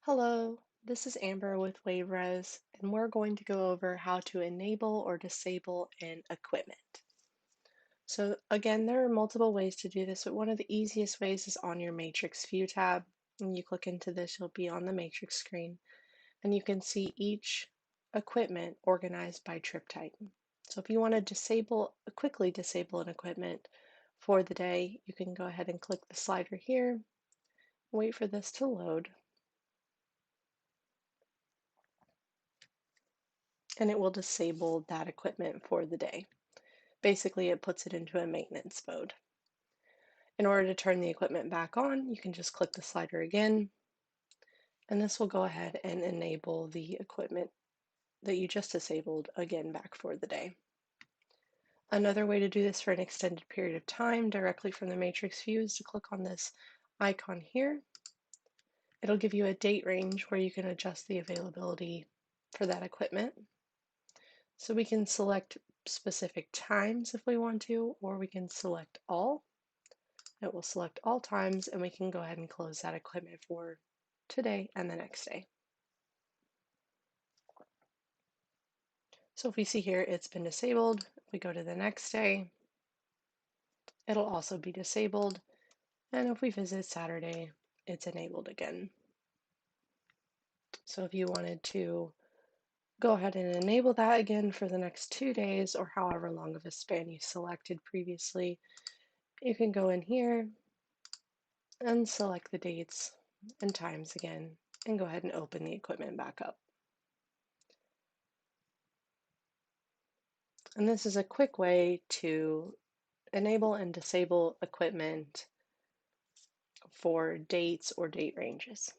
Hello, this is Amber with WaveRez, and we're going to go over how to enable or disable an equipment. So again, there are multiple ways to do this, but one of the easiest ways is on your Matrix View tab. When you click into this, you'll be on the Matrix screen, and you can see each equipment organized by trip type. So if you want to quickly disable an equipment for the day, you can go ahead and click the slider here, wait for this to load, and it will disable that equipment for the day. Basically, it puts it into a maintenance mode. In order to turn the equipment back on, you can just click the slider again, and this will go ahead and enable the equipment that you just disabled again back for the day. Another way to do this for an extended period of time directly from the matrix view is to click on this icon here. It'll give you a date range where you can adjust the availability for that equipment. So we can select specific times if we want to, or we can select all. It will select all times, and we can go ahead and close that equipment for today and the next day. So if we see here it's been disabled, if we go to the next day, it'll also be disabled. And if we visit Saturday, it's enabled again. So if you wanted to go ahead and enable that again for the next 2 days or however long of a span you selected previously, you can go in here and select the dates and times again and go ahead and open the equipment back up. And this is a quick way to enable and disable equipment for dates or date ranges.